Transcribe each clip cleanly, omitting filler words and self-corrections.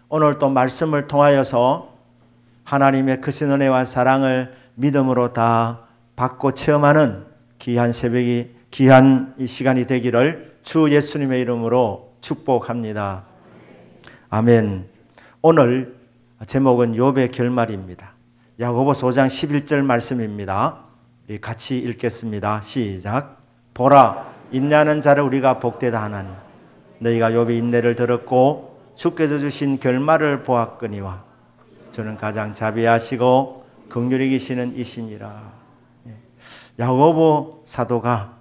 오늘 또 말씀을 통하여서 하나님의 크신 은혜와 사랑을 믿음으로 다 받고 체험하는 귀한 새벽이, 귀한 이 시간이 되기를 주 예수님의 이름으로 축복합니다. 아멘. 오늘 제목은 욥의 결말입니다. 야고보서 5장 11절 말씀입니다. 우리 같이 읽겠습니다. 시작. 보라, 인내하는 자를 우리가 복되다 하나니 너희가 욥의 인내를 들었고 주께서 주신 결말을 보았거니와 저는 가장 자비하시고 긍휼히 계시는 이시니라. 야고보 사도가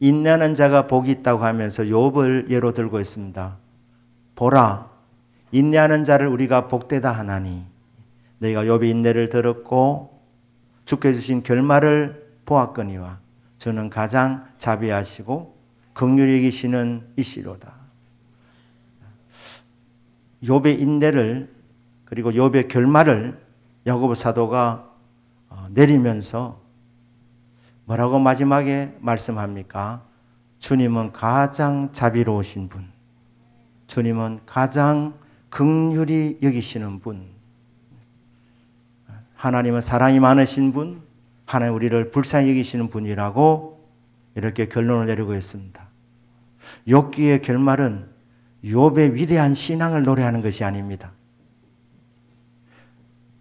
인내하는 자가 복이 있다고 하면서 욥을 예로 들고 있습니다. 보라, 인내하는 자를 우리가 복되다 하나니 너희가 욥의 인내를 들었고 주께서 주신 결말을 보았거니와 저는 가장 자비하시고 긍휼히 계시는 이시로다. 욥의 인내를 그리고 욥의 결말을 야고보 사도가 내리면서 뭐라고 마지막에 말씀합니까? 주님은 가장 자비로우신 분, 주님은 가장 긍휼히 여기시는 분, 하나님은 사랑이 많으신 분, 하나님 우리를 불쌍히 여기시는 분이라고 이렇게 결론을 내리고 있습니다. 욥기의 결말은 욥의 위대한 신앙을 노래하는 것이 아닙니다.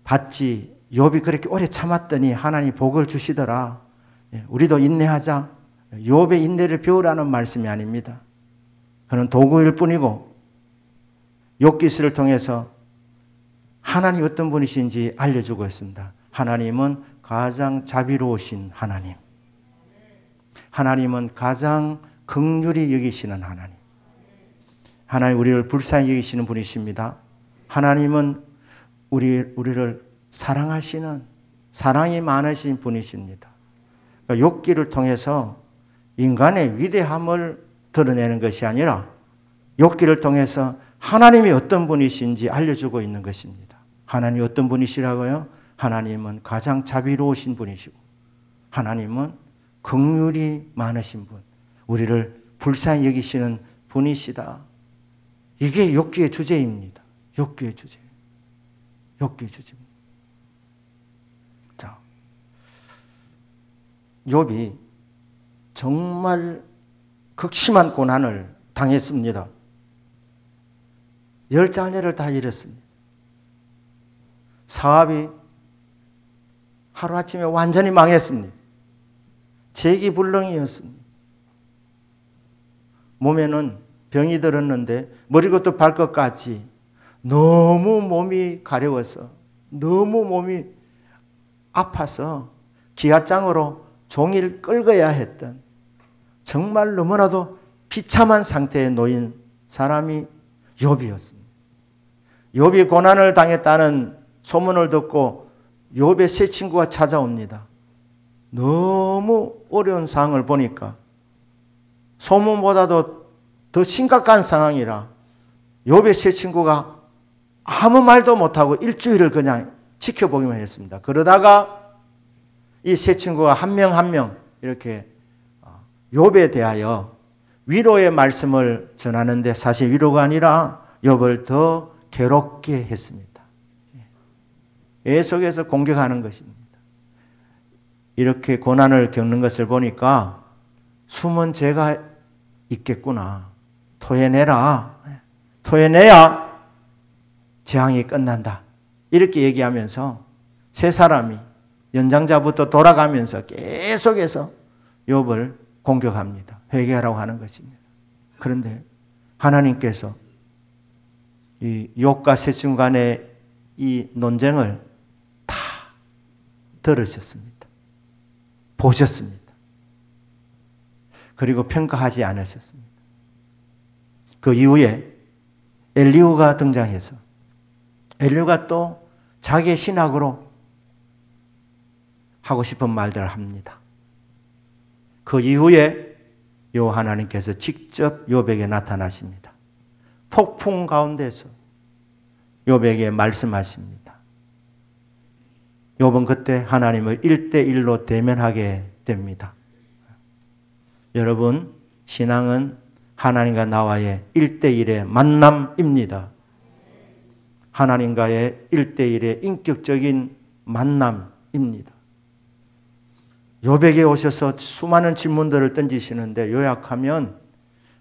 봤지, 욥이 그렇게 오래 참았더니 하나님 복을 주시더라. 우리도 인내하자. 욥의 인내를 배우라는 말씀이 아닙니다. 그는 도구일 뿐이고 욥기서를 통해서 하나님 어떤 분이신지 알려주고 있습니다. 하나님은 가장 자비로우신 하나님, 하나님은 가장 긍휼히 여기시는 하나님, 하나님 우리를 불쌍히 여기시는 분이십니다. 하나님은 우리를 사랑하시는, 사랑이 많으신 분이십니다. 그러니까 욥기를 통해서 인간의 위대함을 드러내는 것이 아니라 욥기를 통해서 하나님이 어떤 분이신지 알려주고 있는 것입니다. 하나님이 어떤 분이시라고요? 하나님은 가장 자비로우신 분이시고 하나님은 긍휼이 많으신 분, 우리를 불쌍히 여기시는 분이시다. 이게 욥기의 주제입니다. 욥기의 주제. 욥기의 주제입니다. 자, 욥이 정말 극심한 고난을 당했습니다. 10자녀를 다 잃었습니다. 사업이 하루아침에 완전히 망했습니다. 재기불능이었습니다. 몸에는 병이 들었는데 머리부터 발끝까지 너무 몸이 가려워서, 너무 몸이 아파서 기아장으로 종일 끌어야 했던, 정말 너무나도 비참한 상태에 놓인 사람이 욥이었습니다. 욥이 고난을 당했다는 소문을 듣고 욥의 세 친구가 찾아옵니다. 너무 어려운 상황을 보니까 소문보다도 더 심각한 상황이라 욥의 세 친구가 아무 말도 못하고 일주일을 그냥 지켜보기만 했습니다. 그러다가 이 세 친구가 한 명 한 명 이렇게 욥에 대하여 위로의 말씀을 전하는데 사실 위로가 아니라 욥을 더 괴롭게 했습니다. 계속해서 공격하는 것입니다. 이렇게 고난을 겪는 것을 보니까 숨은 죄가 있겠구나. 토해내라. 토해내야 재앙이 끝난다. 이렇게 얘기하면서 세 사람이 연장자부터 돌아가면서 계속해서 욥을 공격합니다. 회개하라고 하는 것입니다. 그런데 하나님께서 이 욥과 세 친구 간의 이 논쟁을 다 들으셨습니다. 보셨습니다. 그리고 평가하지 않으셨습니다. 그 이후에 엘리후가 등장해서 엘리후가 또 자기의 신학으로 하고 싶은 말들을 합니다. 그 이후에 요 하나님께서 직접 욥에게 나타나십니다. 폭풍 가운데서 욥에게 말씀하십니다. 욥은 그때 하나님을 1대1로 대면하게 됩니다. 여러분, 신앙은 하나님과 나와의 1대1의 만남입니다. 하나님과의 1대1의 인격적인 만남입니다. 욥에게 오셔서 수많은 질문들을 던지시는데 요약하면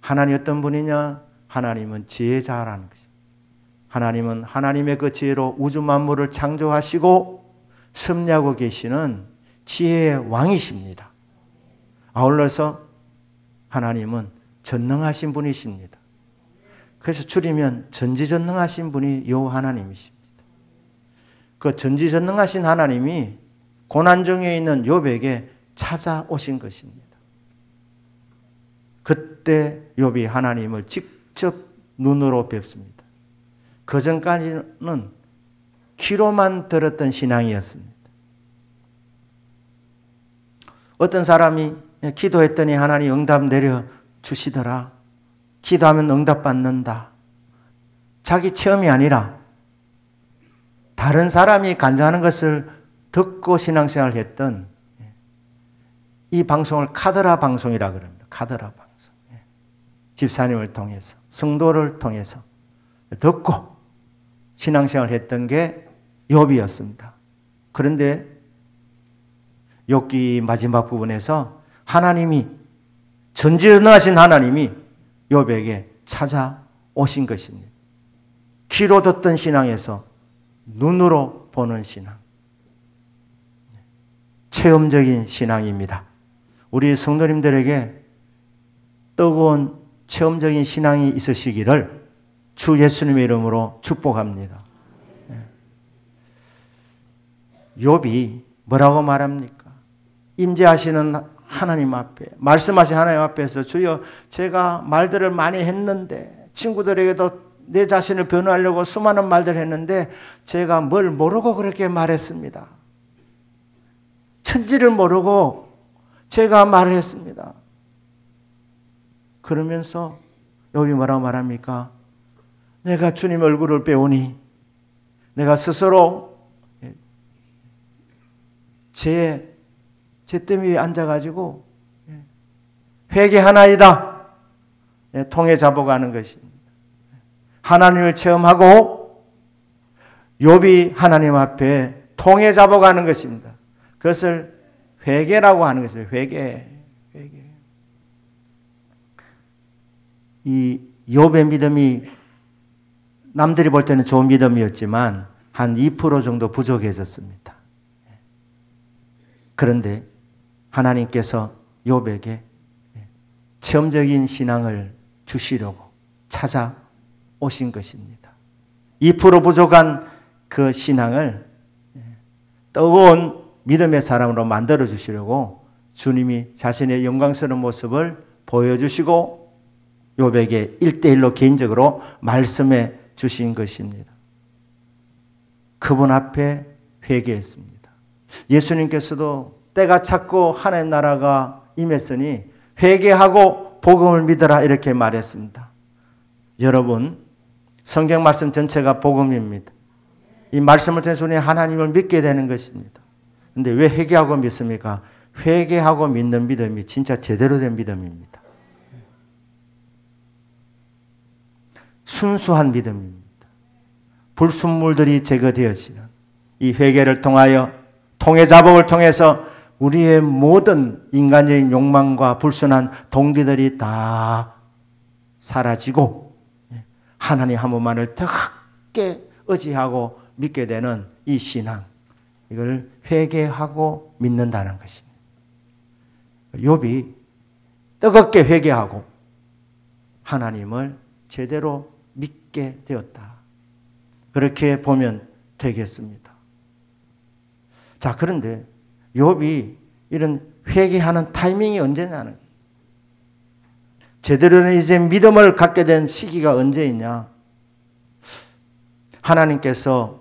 하나님 어떤 분이냐? 하나님은 지혜자라는 것입니다. 하나님은 하나님의 그 지혜로 우주 만물을 창조하시고 섭리하고 계시는 지혜의 왕이십니다. 아울러서 하나님은 전능하신 분이십니다. 그래서 줄이면 전지전능하신 분이 요 하나님이십니다. 그 전지전능하신 하나님이 고난중에 있는 욥에게 찾아오신 것입니다. 그때 욥이 하나님을 직접 눈으로 뵙습니다. 그 전까지는 귀로만 들었던 신앙이었습니다. 어떤 사람이 기도했더니 하나님 응답 내려주시더라. 기도하면 응답받는다. 자기 체험이 아니라 다른 사람이 간증하는 것을 듣고 신앙생활을 했던 이 방송을 카더라 방송이라고 합니다. 카더라 방송. 집사님을 통해서, 성도를 통해서 듣고 신앙생활을 했던 게 욥이었습니다. 그런데 욥기 마지막 부분에서 하나님이, 전지전능하신 하나님이 욥에게 찾아오신 것입니다. 귀로 듣던 신앙에서 눈으로 보는 신앙. 체험적인 신앙입니다. 우리 성도님들에게 뜨거운 체험적인 신앙이 있으시기를 주 예수님의 이름으로 축복합니다. 욥이 뭐라고 말합니까? 임재하시는 하나님 앞에, 말씀하신 하나님 앞에서 주여 제가 말들을 많이 했는데 친구들에게도 내 자신을 변호하려고 수많은 말들을 했는데 제가 뭘 모르고 그렇게 말했습니다. 천지를 모르고 제가 말을 했습니다. 그러면서 욥이 뭐라고 말합니까? 내가 주님 얼굴을 배우니 내가 스스로 제 뜸 위에 앉아가지고 회개하나이다. 통에 잡아가는 것입니다. 하나님을 체험하고 욥이 하나님 앞에 통에 잡아가는 것입니다. 그것을 회개라고 하는 것입니다. 회개. 이 욥의 믿음이 남들이 볼 때는 좋은 믿음이었지만 한 2% 정도 부족해졌습니다. 그런데 하나님께서 욥에게 체험적인 신앙을 주시려고 찾아오신 것입니다. 2% 부족한 그 신앙을 뜨거운 믿음의 사람으로 만들어 주시려고 주님이 자신의 영광스러운 모습을 보여주시고 욥에게 1대1로 개인적으로 말씀해 주신 것입니다. 그분 앞에 회개했습니다. 예수님께서도 때가 찼고 하나님 나라가 임했으니 회개하고 복음을 믿어라 이렇게 말했습니다. 여러분, 성경 말씀 전체가 복음입니다. 이 말씀을 통해서 우리는 하나님을 믿게 되는 것입니다. 그런데 왜 회개하고 믿습니까? 회개하고 믿는 믿음이 진짜 제대로 된 믿음입니다. 순수한 믿음입니다. 불순물들이 제거되어지는 이 회개를 통하여 통해 자복을 통해서 우리의 모든 인간적인 욕망과 불순한 동기들이 다 사라지고 하나님 한 분만을 더 크게 의지하고 믿게 되는 이 신앙, 이걸 회개하고 믿는다는 것입니다. 욥이 뜨겁게 회개하고 하나님을 제대로 믿게 되었다. 그렇게 보면 되겠습니다. 자, 그런데 욥이 이런 회개하는 타이밍이 언제냐는, 제대로 된 이제 믿음을 갖게 된 시기가 언제이냐? 하나님께서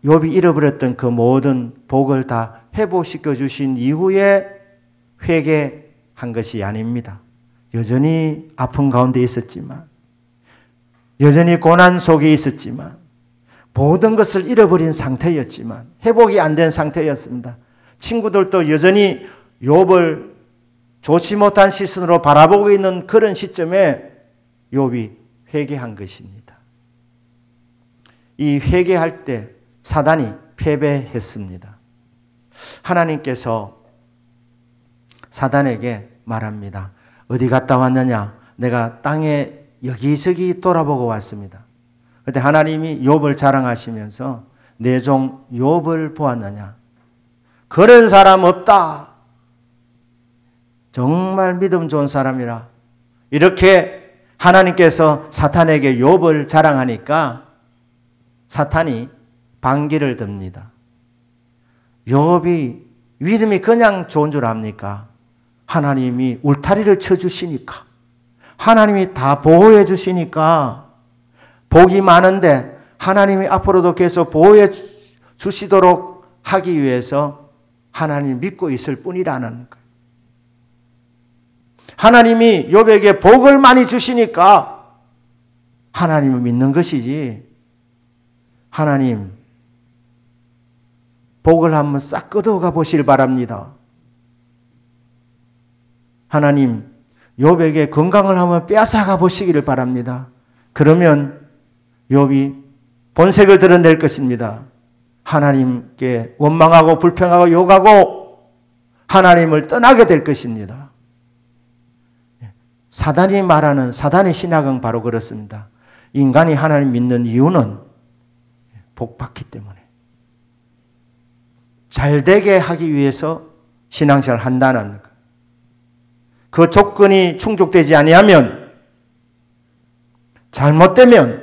욥이 잃어버렸던 그 모든 복을 다 회복시켜 주신 이후에 회개한 것이 아닙니다. 여전히 아픈 가운데 있었지만, 여전히 고난 속에 있었지만, 모든 것을 잃어버린 상태였지만, 회복이 안 된 상태였습니다. 친구들도 여전히 욥을 좋지 못한 시선으로 바라보고 있는 그런 시점에 욥이 회개한 것입니다. 이 회개할 때 사단이 패배했습니다. 하나님께서 사단에게 말합니다. 어디 갔다 왔느냐? 내가 땅에 여기저기 돌아보고 왔습니다. 그때 하나님이 욥을 자랑하시면서 내 종 욥을 보았느냐? 그런 사람 없다. 정말 믿음 좋은 사람이라. 이렇게 하나님께서 사탄에게 욥을 자랑하니까 사탄이 반기를 듭니다. 욥이 믿음이 그냥 좋은 줄 압니까? 하나님이 울타리를 쳐주시니까, 하나님이 다 보호해 주시니까, 복이 많은데 하나님이 앞으로도 계속 보호해 주시도록 하기 위해서 하나님 믿고 있을 뿐이라는 거예요. 하나님이 욥에게 복을 많이 주시니까 하나님을 믿는 것이지, 하나님 복을 한번 싹 끄덕가 보시길 바랍니다. 하나님 욥에게 건강을 한번 빼앗아가 보시기를 바랍니다. 그러면 욥이 본색을 드러낼 것입니다. 하나님께 원망하고 불평하고 욕하고 하나님을 떠나게 될 것입니다. 사단이 말하는 사단의 신학은 바로 그렇습니다. 인간이 하나님 믿는 이유는 복받기 때문에, 잘되게 하기 위해서 신앙생활을 한다는 것. 그 조건이 충족되지 아니하면, 잘못되면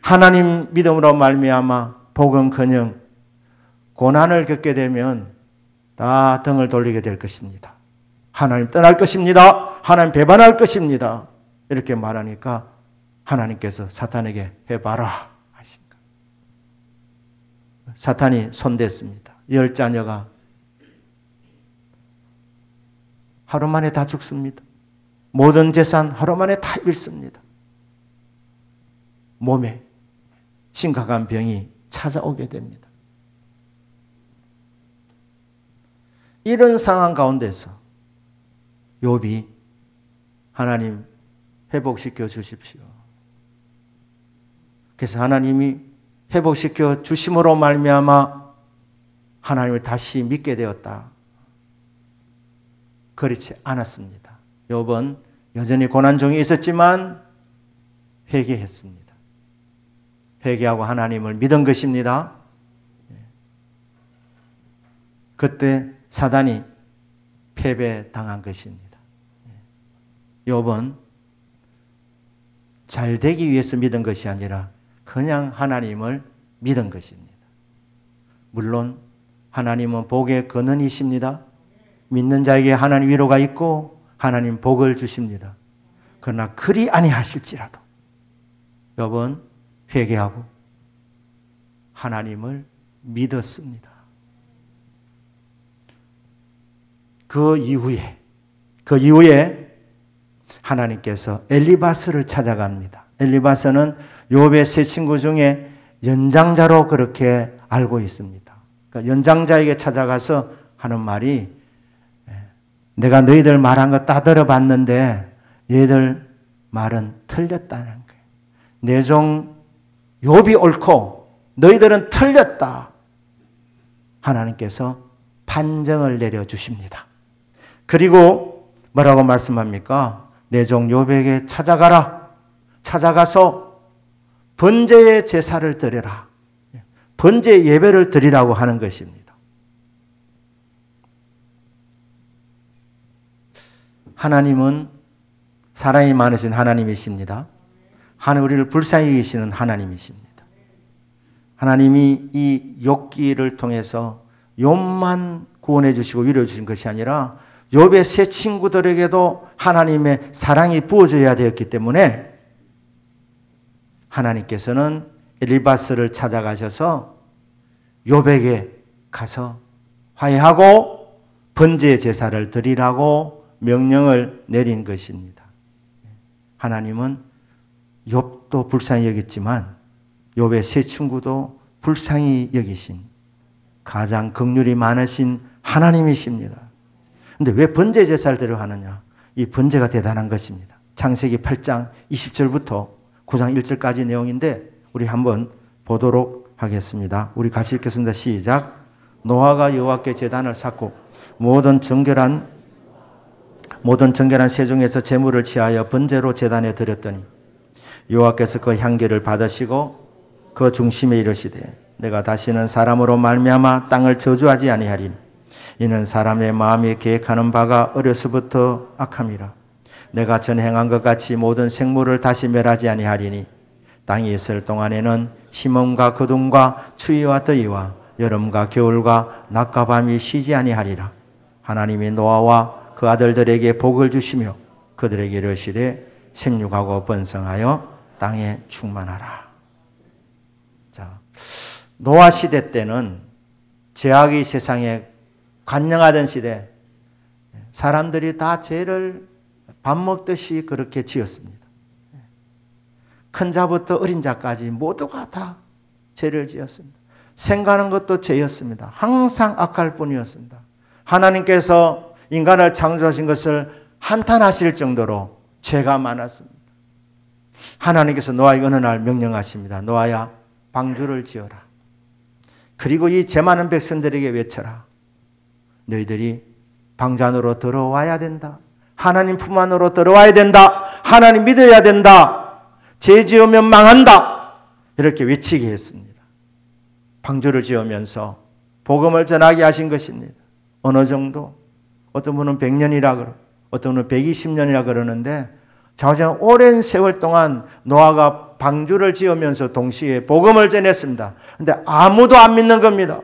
하나님 믿음으로 말미암아 복은커녕 고난을 겪게 되면 다 등을 돌리게 될 것입니다. 하나님 떠날 것입니다. 하나님 배반할 것입니다. 이렇게 말하니까 하나님께서 사탄에게 해봐라 하십니다. 사탄이 손댔습니다. 10자녀가 하루 만에 다 죽습니다. 모든 재산 하루 만에 다 잃습니다. 몸에 심각한 병이 찾아오게 됩니다. 이런 상황 가운데서 욥이 하나님 회복시켜 주십시오. 그래서 하나님이 회복시켜 주심으로 말미암아 하나님을 다시 믿게 되었다. 그렇지 않았습니다. 욥은 여전히 고난 중에 있었지만 회개했습니다. 회개하고 하나님을 믿은 것입니다. 그때 사단이 패배당한 것입니다. 욥은 잘 되기 위해서 믿은 것이 아니라 그냥 하나님을 믿은 것입니다. 물론 하나님은 복의 근원이십니다. 믿는 자에게 하나님 위로가 있고 하나님 복을 주십니다. 그러나 그리 아니하실지라도 욥은 회개하고 하나님을 믿었습니다. 그 이후에 하나님께서 엘리바스를 찾아갑니다. 엘리바스는 욥의 세 친구 중에 연장자로 그렇게 알고 있습니다. 그러니까 연장자에게 찾아가서 하는 말이, 내가 너희들 말한 거 다 들어봤는데 얘들 말은 틀렸다는 거예요. 내 종 욥이 옳고 너희들은 틀렸다. 하나님께서 판정을 내려주십니다. 그리고 뭐라고 말씀합니까? 내 종 욥에게 찾아가라. 찾아가서 번제의 제사를 드려라. 번제 예배를 드리라고 하는 것입니다. 하나님은 사랑이 많으신 하나님이십니다. 우리를 불쌍히 여기시는 하나님이십니다. 하나님이 이 욥기를 통해서 욥만 구원해 주시고 위로해 주신 것이 아니라 욥의 세 친구들에게도 하나님의 사랑이 부어져야 되었기 때문에 하나님께서는 엘리바스를 찾아가셔서 욥에게 가서 화해하고 번제 제사를 드리라고 명령을 내린 것입니다. 하나님은 욥도 불쌍히 여겼지만 욥의 세 친구도 불쌍히 여기신 가장 긍휼이 많으신 하나님이십니다. 그런데 왜 번제 제사를 드려 하느냐? 이 번제가 대단한 것입니다. 창세기 8장 20절부터 9장 1절까지 내용인데 우리 한번 보도록 하겠습니다. 우리 같이 읽겠습니다. 시작. 노아가 여호와께 제단을 쌓고 모든 정결한 새 중에서 제물을 취하여 번제로 제단에 드렸더니 여호와께서 그 향기를 받으시고 그 중심에 이르시되 내가 다시는 사람으로 말미암아 땅을 저주하지 아니하리니 이는 사람의 마음이 계획하는 바가 어려서부터 악함이라. 내가 전에 행한 것 같이 모든 생물을 다시 멸하지 아니하리니 땅이 있을 동안에는 심음과 거둠과 추위와 더위와 여름과 겨울과 낮과 밤이 쉬지 아니하리라. 하나님이 노아와 그 아들들에게 복을 주시며 그들에게 이르시되 생육하고 번성하여 땅에 충만하라. 자, 노아 시대 때는 죄악이 세상에 관영하던 시대, 사람들이 다 죄를 밥 먹듯이 그렇게 지었습니다. 큰 자부터 어린 자까지 모두가 다 죄를 지었습니다. 생가는 것도 죄였습니다. 항상 악할 뿐이었습니다. 하나님께서 인간을 창조하신 것을 한탄하실 정도로 죄가 많았습니다. 하나님께서 노아에게 어느 날 명령하십니다. 노아야, 방주를 지어라. 그리고 이 죄 많은 백성들에게 외쳐라. 너희들이 방주 안으로 들어와야 된다. 하나님 품 안으로 들어와야 된다. 하나님 믿어야 된다. 죄 지으면 망한다. 이렇게 외치게 했습니다. 방주를 지으면서 복음을 전하게 하신 것입니다. 어느 정도? 어떤 분은 100년이라 그러고 어떤 분은 120년이라 그러는데 자우지간 오랜 세월 동안 노아가 방주를 지으면서 동시에 복음을 전했습니다. 그런데 아무도 안 믿는 겁니다.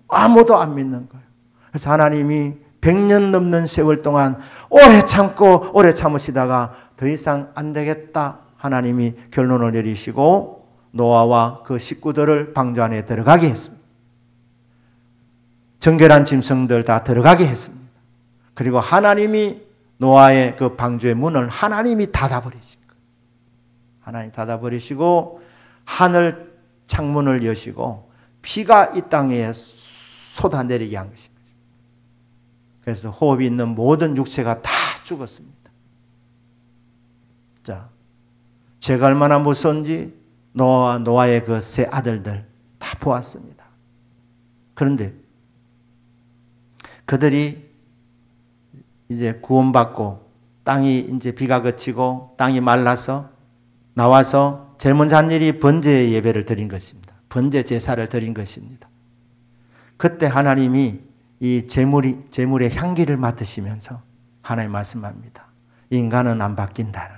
아무도 안 믿는 거예요. 그래서 하나님이 100년 넘는 세월 동안 오래 참으시다가 더 이상 안 되겠다. 하나님이 결론을 내리시고 노아와 그 식구들을 방주 안에 들어가게 했습니다. 정결한 짐승들 다 들어가게 했습니다. 그리고 하나님이 노아의 그 방주의 문을 하나님이 닫아버리신 거예요. 하나님 닫아버리시고 하늘 창문을 여시고 비가 이 땅에 쏟아내리게 한 것입니다. 그래서 호흡이 있는 모든 육체가 다 죽었습니다. 자, 죄가 얼마나 무서운지 노아의 그 세 아들들 다 보았습니다. 그런데 그들이 이제 구원받고 땅이 이제 비가 그치고 땅이 말라서 나와서 제일 먼저 한 일이 번제 예배를 드린 것입니다. 번제 제사를 드린 것입니다. 그때 하나님이 이 제물의 향기를 맡으시면서 하나님 말씀합니다. 인간은 안 바뀐다는.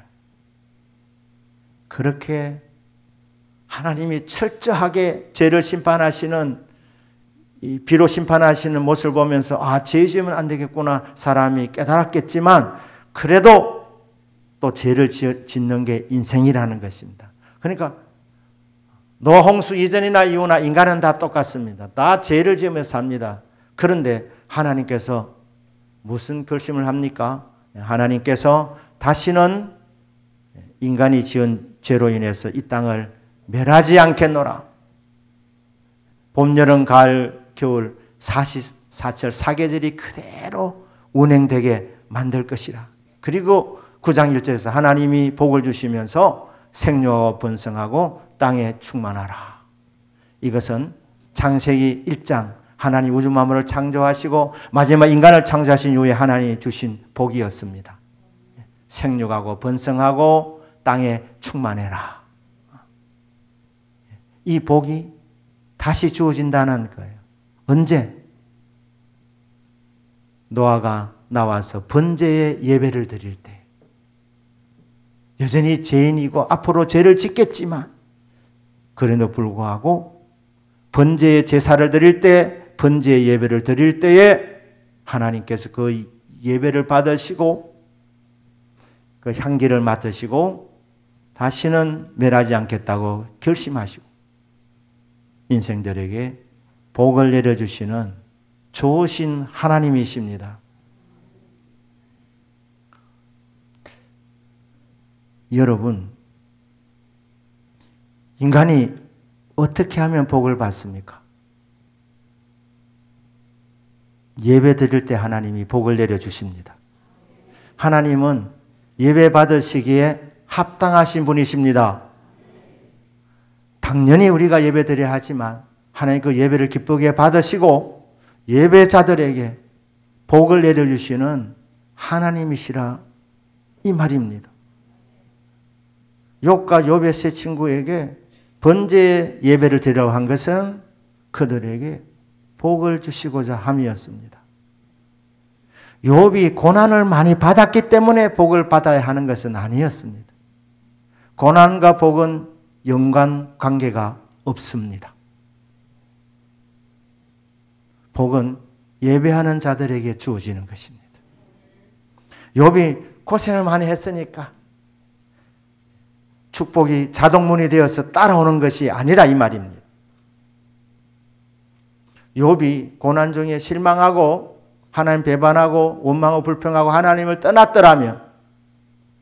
그렇게 하나님이 철저하게 죄를 심판하시는 이 비로 심판하시는 모습을 보면서 죄 지으면 안 되겠구나 사람이 깨달았겠지만 그래도 또 죄를 짓는 게 인생이라는 것입니다. 그러니까 노아 홍수 이전이나 이후나 인간은 다 똑같습니다. 다 죄를 지으면서 삽니다. 그런데 하나님께서 무슨 결심을 합니까? 하나님께서 다시는 인간이 지은 죄로 인해서 이 땅을 멸하지 않겠노라. 봄, 여름, 가을, 겨울 사시사철 사계절이 그대로 운행되게 만들 것이라. 그리고 9장 1절에서 하나님이 복을 주시면서 생육하고 번성하고 땅에 충만하라. 이것은 창세기 1장 하나님 우주 만물을 창조하시고 마지막 인간을 창조하신 이후에 하나님이 주신 복이었습니다. 생육하고 번성하고 땅에 충만해라. 이 복이 다시 주어진다는 거예요. 언제? 노아가 나와서 번제의 예배를 드릴 때. 여전히 죄인이고 앞으로 죄를 짓겠지만 그래도 불구하고 번제의 제사를 드릴 때, 번제의 예배를 드릴 때에 하나님께서 그 예배를 받으시고 그 향기를 맡으시고 다시는 멸하지 않겠다고 결심하시고 인생들에게 복을 내려주시는 좋으신 하나님이십니다. 여러분, 인간이 어떻게 하면 복을 받습니까? 예배 드릴 때 하나님이 복을 내려주십니다. 하나님은 예배 받으시기에 합당하신 분이십니다. 당연히 우리가 예배드려야 하지만 하나님 그 예배를 기쁘게 받으시고 예배자들에게 복을 내려주시는 하나님이시라 이 말입니다. 욥과 욥의 세 친구에게 번제의 예배를 드리라고 한 것은 그들에게 복을 주시고자 함이었습니다. 욥이 고난을 많이 받았기 때문에 복을 받아야 하는 것은 아니었습니다. 고난과 복은 연관관계가 없습니다. 복은 예배하는 자들에게 주어지는 것입니다. 욥이 고생을 많이 했으니까 축복이 자동문이 되어서 따라오는 것이 아니라 이 말입니다. 욥이 고난 중에 실망하고 하나님 배반하고 원망하고 불평하고 하나님을 떠났더라면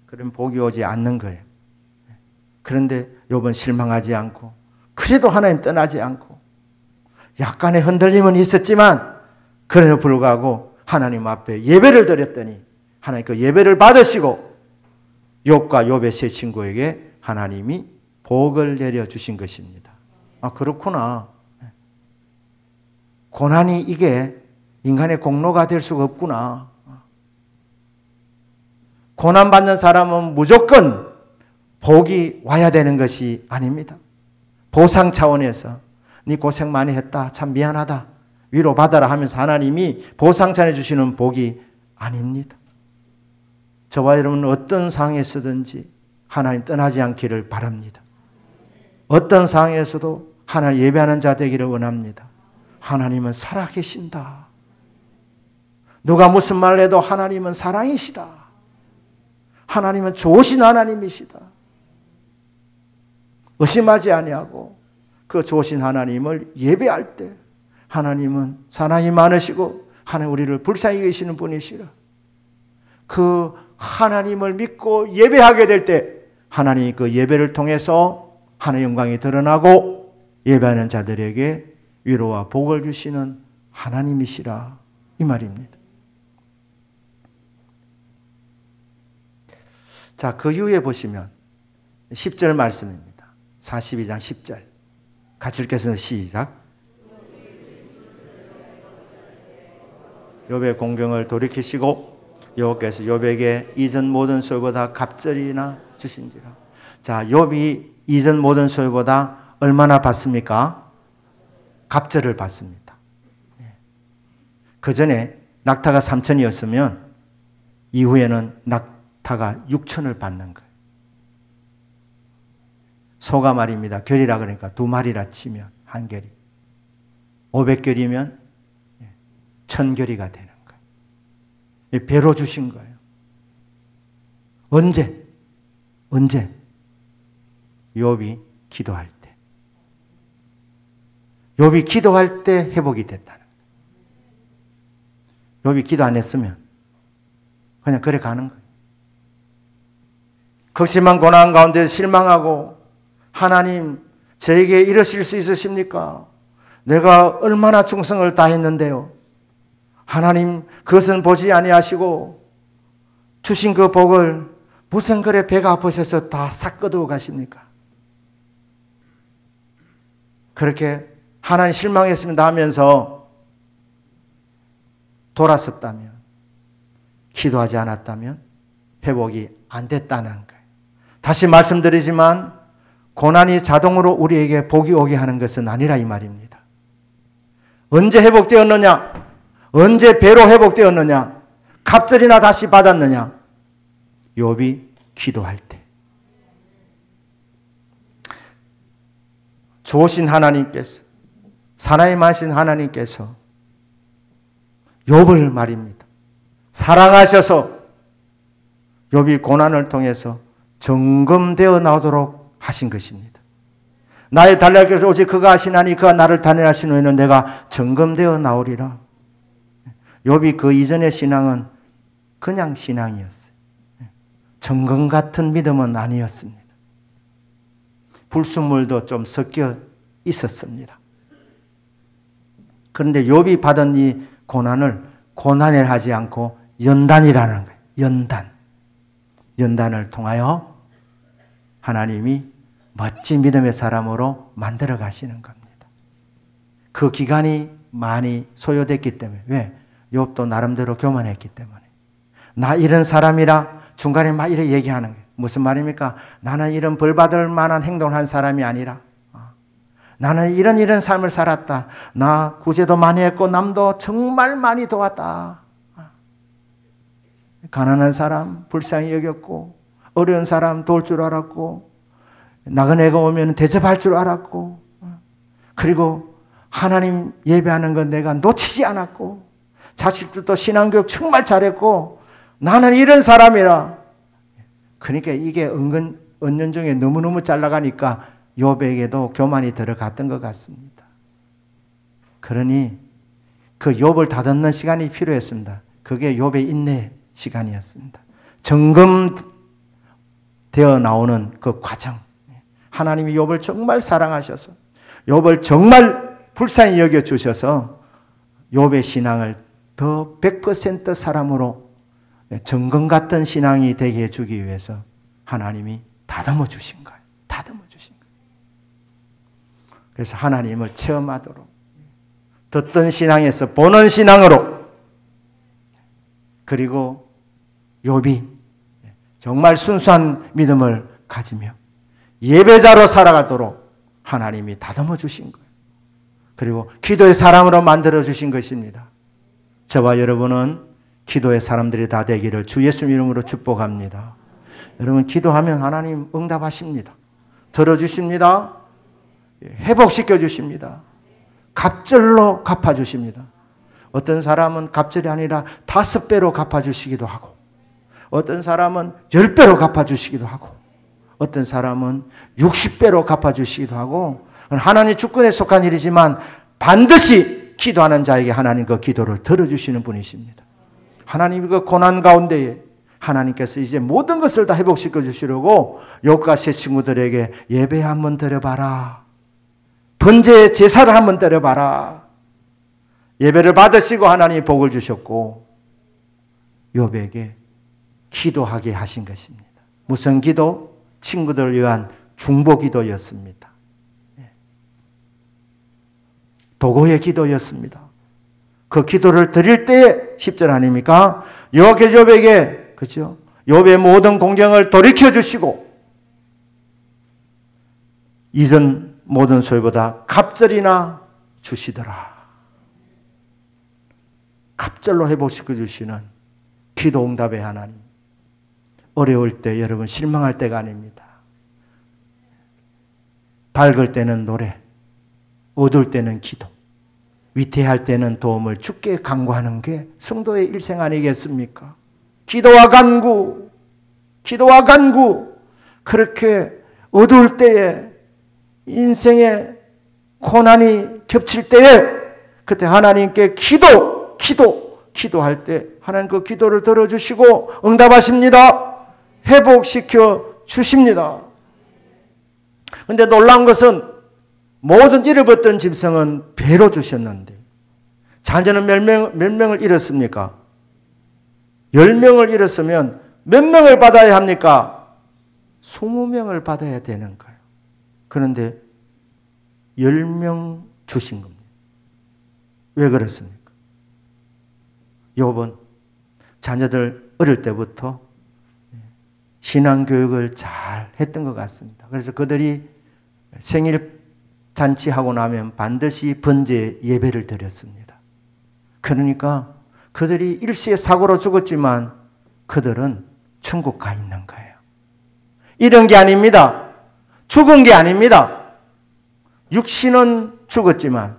그럼 복이 오지 않는 거예요. 그런데 욥은 실망하지 않고 그래도 하나님 떠나지 않고 약간의 흔들림은 있었지만 그럼에도 불구하고 하나님 앞에 예배를 드렸더니 하나님 그 예배를 받으시고 욥과 욥의 세 친구에게 하나님이 복을 내려주신 것입니다. 아, 그렇구나. 고난이 이게 인간의 공로가 될 수가 없구나. 고난받는 사람은 무조건 복이 와야 되는 것이 아닙니다. 보상 차원에서 네 고생 많이 했다. 참 미안하다. 위로받아라 하면서 하나님이 보상 전해 주시는 복이 아닙니다. 저와 여러분은 어떤 상황에서든지 하나님 떠나지 않기를 바랍니다. 어떤 상황에서도 하나님 예배하는 자 되기를 원합니다. 하나님은 살아계신다. 누가 무슨 말을 해도 하나님은 사랑이시다. 하나님은 좋으신 하나님이시다. 의심하지 아니하고 그 좋으신 하나님을 예배할 때 하나님은 사랑이 많으시고 하나님 우리를 불쌍히 계시는 분이시라. 그 하나님을 믿고 예배하게 될 때 하나님이 그 예배를 통해서 하나님의 영광이 드러나고 예배하는 자들에게 위로와 복을 주시는 하나님이시라 이 말입니다. 자, 그 이후에 보시면 10절 말씀입니다. 42장 10절 같이 읽겠습니다. 시작. 욥의 공경을 돌이키시고 여호와께서 욥에게 이전 모든 소유보다 갑절이나 주신지라. 자, 욥이 이전 모든 소유보다 얼마나 받습니까? 갑절을 받습니다. 그 전에 낙타가 3천이었으면 이후에는 낙타가 6천을 받는 거예요. 소가 말입니다. 결이라 그러니까 2마리라 치면 한 결이. 500결이면 1000결이가 되는 거예요. 배로 주신 거예요. 언제? 욥이 기도할 때. 욥이 기도할 때 회복이 됐다는 거예요. 욥이 기도 안 했으면 그냥 그래 가는 거예요. 극심한 고난 가운데 실망하고 하나님 저에게 이러실 수 있으십니까? 내가 얼마나 충성을 다했는데요. 하나님 그것은 보지 아니하시고 주신 그 복을 무슨 그래 배가 아프셔서 다 싹 거두어 가십니까? 그렇게 하나님 실망했습니다 하면서 돌아섰다면 기도하지 않았다면 회복이 안 됐다는 거예요. 다시 말씀드리지만 고난이 자동으로 우리에게 복이 오게 하는 것은 아니라 이 말입니다. 언제 회복되었느냐? 언제 배로 회복되었느냐? 갑절이나 다시 받았느냐? 욥이 기도할 때. 좋으신 하나님께서, 사랑이 많으신 하나님께서 욥을 말입니다. 사랑하셔서 욥이 고난을 통해서 정금되어 나오도록 하신 것입니다. 나의 달라기를 오직 그가 하시나니 그가 나를 단련하신 후에는 내가 정금되어 나오리라. 욥이 그 이전의 신앙은 그냥 신앙이었어요. 정금 같은 믿음은 아니었습니다. 불순물도 좀 섞여 있었습니다. 그런데 욥이 받은 이 고난을 고난을 하지 않고 연단이라는 거예요. 연단을 통하여 하나님이 멋진 믿음의 사람으로 만들어 가시는 겁니다. 그 기간이 많이 소요됐기 때문에. 왜? 욥도 나름대로 교만했기 때문에. 나 이런 사람이라 중간에 막 이렇게 얘기하는 거예요. 무슨 말입니까? 나는 이런 벌 받을 만한 행동을 한 사람이 아니라 나는 이런 삶을 살았다. 나 구제도 많이 했고 남도 정말 많이 도왔다. 가난한 사람 불쌍히 여겼고 어려운 사람 도울 줄 알았고 나그네가 오면 대접할 줄 알았고 그리고 하나님 예배하는 건 내가 놓치지 않았고 자식들도 신앙교육 정말 잘했고 나는 이런 사람이라. 그러니까 이게 은연중에 너무너무 잘 나가니까 욥에게도 교만이 들어갔던 것 같습니다. 그러니 그 욥을 다듬는 시간이 필요했습니다. 그게 욥의 인내 시간이었습니다. 점검되어 나오는 그 과정. 하나님이 욥을 정말 사랑하셔서 욥을 정말 불쌍히 여겨주셔서 욥의 신앙을 더 100% 사람으로 정금 같은 신앙이 되게 해주기 위해서 하나님이 다듬어 주신 거예요. 다듬어 주신 거예요. 그래서 하나님을 체험하도록 듣던 신앙에서 보는 신앙으로 그리고 욥이 정말 순수한 믿음을 가지며 예배자로 살아가도록 하나님이 다듬어 주신 거예요. 그리고 기도의 사람으로 만들어 주신 것입니다. 저와 여러분은 기도의 사람들이 다 되기를 주 예수 이름으로 축복합니다. 여러분 기도하면 하나님 응답하십니다. 들어주십니다. 회복시켜 주십니다. 갑절로 갚아주십니다. 어떤 사람은 갑절이 아니라 5배로 갚아주시기도 하고 어떤 사람은 10배로 갚아주시기도 하고 어떤 사람은 60배로 갚아주시기도 하고 하나님 주권에 속한 일이지만 반드시 기도하는 자에게 하나님 그 기도를 들어주시는 분이십니다. 하나님 그 고난 가운데에 하나님께서 이제 모든 것을 다 회복시켜 주시려고 욥과 세 친구들에게 예배 한번 드려봐라. 번제 제사를 한번 드려봐라. 예배를 받으시고 하나님이 복을 주셨고 욥에게 기도하게 하신 것입니다. 무슨 기도? 친구들을 위한 중보 기도였습니다. 도고의 기도였습니다. 그 기도를 드릴 때에 10절 아닙니까? 여호와께서 욥에게 그죠? 욥의 모든 공경을 돌이켜 주시고 이전 모든 소유보다 갑절이나 주시더라. 갑절로 회복시켜 주시는 기도 응답의 하나님. 어려울 때 여러분 실망할 때가 아닙니다. 밝을 때는 노래, 어두울 때는 기도, 위태할 때는 도움을 주께 간구하는 게 성도의 일생 아니겠습니까? 기도와 간구, 기도와 간구. 그렇게 어두울 때에 인생의 고난이 겹칠 때에 그때 하나님께 기도할 때 하나님 그 기도를 들어주시고 응답하십니다. 회복시켜 주십니다. 그런데 놀라운 것은 모든 잃어버렸던 짐승은 배로 주셨는데 자녀는 몇 명을 잃었습니까? 10명을 잃었으면 몇 명을 받아야 합니까? 20명을 받아야 되는 거예요. 그런데 10명 주신 겁니다. 왜 그렇습니까? 욥은 자녀들 어릴 때부터 신앙교육을 잘 했던 것 같습니다. 그래서 그들이 생일 잔치하고 나면 반드시 번제 예배를 드렸습니다. 그러니까 그들이 일시의 사고로 죽었지만 그들은 천국 가 있는 거예요. 이런 게 아닙니다. 죽은 게 아닙니다. 육신은 죽었지만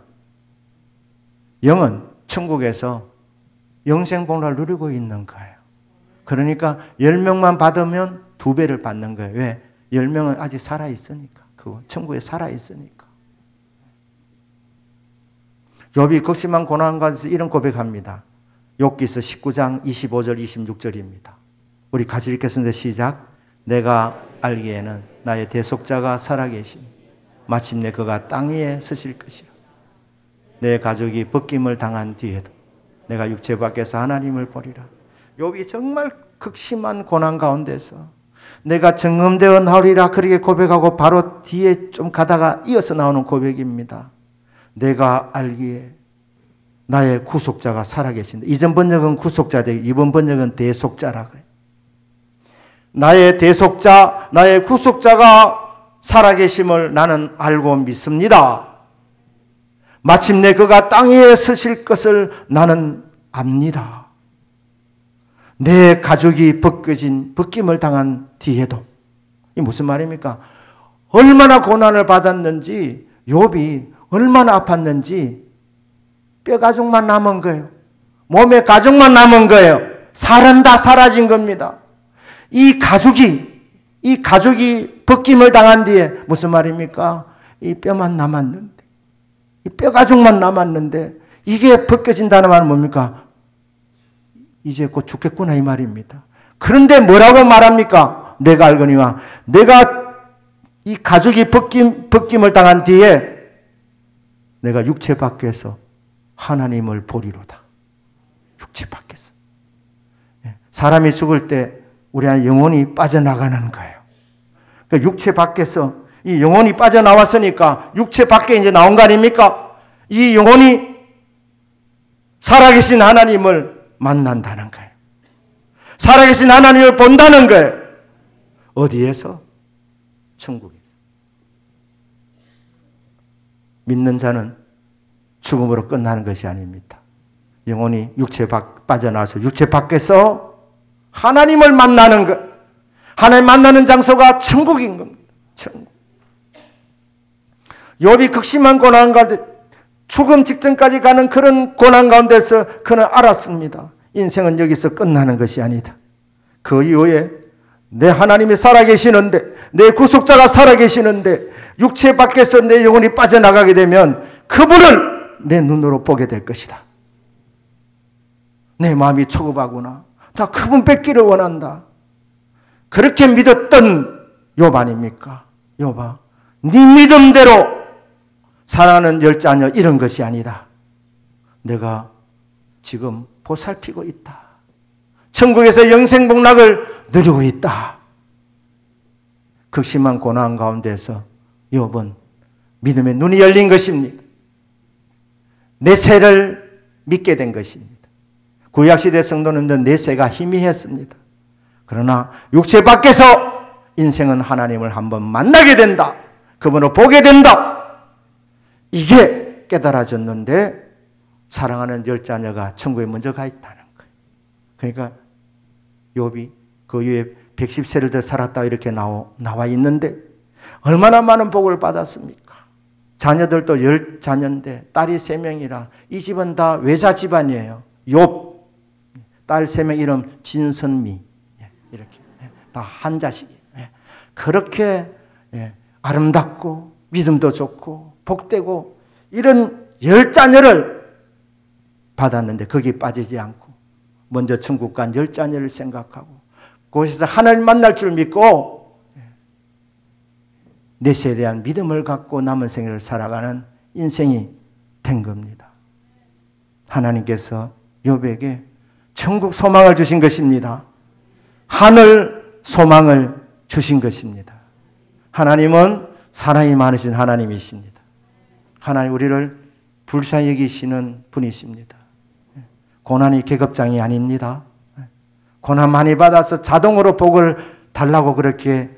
영은 천국에서 영생복락을 누리고 있는 거예요. 그러니까 10명만 받으면 2배를 받는 거예요. 왜? 10명은 아직 살아있으니까. 그 천국에 살아있으니까. 욥이 극심한 고난 가운데서 이런 고백합니다. 욥기서 19장 25절 26절입니다. 우리 같이 읽겠습니다. 시작. 내가 알기에는 나의 대속자가 살아계심 마침내 그가 땅 위에 서실 것이라. 내 가족이 벗김을 당한 뒤에도 내가 육체 밖에서 하나님을 보리라. 욥이 정말 극심한 고난 가운데서 내가 정금되어 나오리라 그렇게 고백하고 바로 뒤에 좀 가다가 이어서 나오는 고백입니다. 내가 알기에 나의 구속자가 살아계신다. 이전 번역은 구속자 되고 이번 번역은 대속자라 그래요. 나의 대속자, 나의 구속자가 살아계심을 나는 알고 믿습니다. 마침내 그가 땅 위에 서실 것을 나는 압니다. 내 가족이 벗김을 당한 뒤에도, 이 무슨 말입니까? 얼마나 고난을 받았는지, 욥이 얼마나 아팠는지 뼈가죽만 남은 거예요. 몸에 가죽만 남은 거예요. 살은 다 사라진 겁니다. 이 가죽이 벗김을 당한 뒤에 무슨 말입니까? 이 뼈만 남았는데, 이 뼈가죽만 남았는데 이게 벗겨진다는 말은 뭡니까? 이제 곧 죽겠구나 이 말입니다. 그런데 뭐라고 말합니까? 내가 알거니와 내가 이 가죽이 벗김을 당한 뒤에 내가 육체 밖에서 하나님을 보리로다. 육체 밖에서. 사람이 죽을 때 우리 안에 영혼이 빠져나가는 거예요. 그러니까 육체 밖에서 이 영혼이 빠져나왔으니까 육체 밖에 이제 나온 거 아닙니까? 이 영혼이 살아계신 하나님을 만난다는 거예요. 살아계신 하나님을 본다는 거예요. 어디에서? 천국에서. 믿는 자는 죽음으로 끝나는 것이 아닙니다. 영혼이 육체 빠져나와서 육체 밖에서 하나님을 만나는 것. 하나님 만나는 장소가 천국인 겁니다. 천국. 욥이 극심한 고난 가운데 죽음 직전까지 가는 그런 고난 가운데서 그는 알았습니다. 인생은 여기서 끝나는 것이 아니다. 그 이후에 내 하나님이 살아계시는데, 내 구속자가 살아계시는데 육체 밖에서 내 영혼이 빠져나가게 되면 그분을 내 눈으로 보게 될 것이다. 내 마음이 초급하구나. 나 그분 뵙기를 원한다. 그렇게 믿었던 욥 아닙니까? 욥아, 네 믿음대로 사랑하는 열 자녀 이런 것이 아니다. 내가 지금 보살피고 있다. 천국에서 영생복락을 누리고 있다. 극심한 고난 가운데서 욥은 믿음의 눈이 열린 것입니다. 내세를 믿게 된 것입니다. 구약시대 성도님들 내세가 희미했습니다. 그러나 육체 밖에서 인생은 하나님을 한번 만나게 된다. 그분을 보게 된다. 이게 깨달아졌는데 사랑하는 열 자녀가 천국에 먼저 가 있다는 거예요. 그러니까 욥이 그 이후에 110세를 더 살았다 이렇게 나와 있는데 얼마나 많은 복을 받았습니까? 자녀들도 10자녀인데 딸이 3명이라 이 집은 다 외자 집안이에요. 욥, 딸 3명 이름 진선미, 이렇게 다 한 자식이에요. 그렇게 아름답고 믿음도 좋고 복되고 이런 10자녀를 받았는데 거기에 빠지지 않고 먼저 천국 간 10자녀를 생각하고 그곳에서 하나님 만날 줄 믿고 내세에 대한 믿음을 갖고 남은 생애를 살아가는 인생이 된 겁니다. 하나님께서 욥에게 천국 소망을 주신 것입니다. 하늘 소망을 주신 것입니다. 하나님은 사랑이 많으신 하나님이십니다. 하나님 우리를 불쌍히 여기시는 분이십니다. 고난이 계급장이 아닙니다. 고난 많이 받아서 자동으로 복을 달라고 그렇게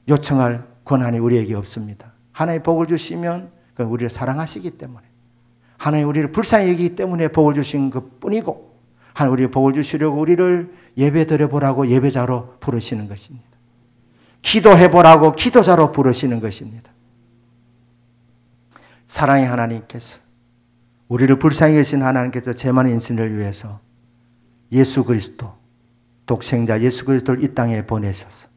요청할 권한이 우리에게 없습니다. 하나님 복을 주시면 우리를 사랑하시기 때문에, 하나님 우리를 불쌍히 여기기 때문에 복을 주신 것뿐이고, 하나님 우리의 복을 주시려고 우리를 예배 드려보라고 예배자로 부르시는 것입니다. 기도해보라고 기도자로 부르시는 것입니다. 사랑의 하나님께서, 우리를 불쌍히 여기신 하나님께서 제 많은 인생을 위해서 예수 그리스도, 독생자 예수 그리스도를 이 땅에 보내셔서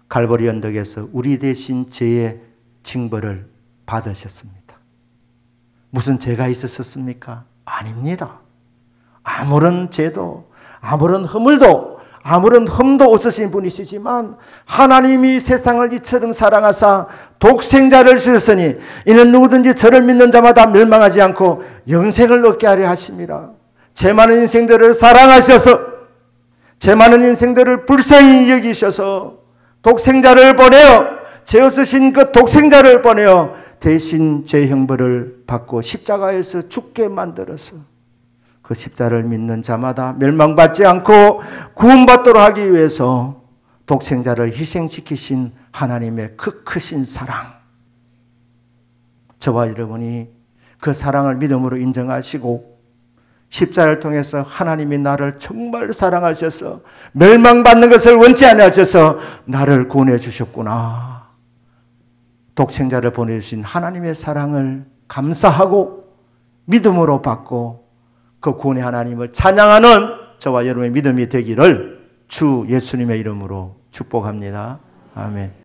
갈보리 언덕에서 우리 대신 죄의 징벌을 받으셨습니다. 무슨 죄가 있었습니까? 아닙니다. 아무런 죄도, 아무런 허물도, 아무런 흠도 없으신 분이시지만 하나님이 세상을 이처럼 사랑하사 독생자를 주셨으니 이는 누구든지 저를 믿는 자마다 멸망하지 않고 영생을 얻게 하려 하심이라. 죄 많은 인생들을 사랑하셔서 죄 많은 인생들을 불쌍히 여기셔서 독생자를 보내어, 죄 없으신 그 독생자를 보내어 대신 죄 형벌을 받고 십자가에서 죽게 만들어서 그 십자를 믿는 자마다 멸망받지 않고 구원받도록 하기 위해서 독생자를 희생시키신 하나님의 그 크신 사랑, 저와 여러분이 그 사랑을 믿음으로 인정하시고 십자를 통해서 하나님이 나를 정말 사랑하셔서 멸망받는 것을 원치 않으셔서 나를 구원해 주셨구나, 독생자를 보내주신 하나님의 사랑을 감사하고 믿음으로 받고 그 구원의 하나님을 찬양하는 저와 여러분의 믿음이 되기를 주 예수님의 이름으로 축복합니다. 아멘.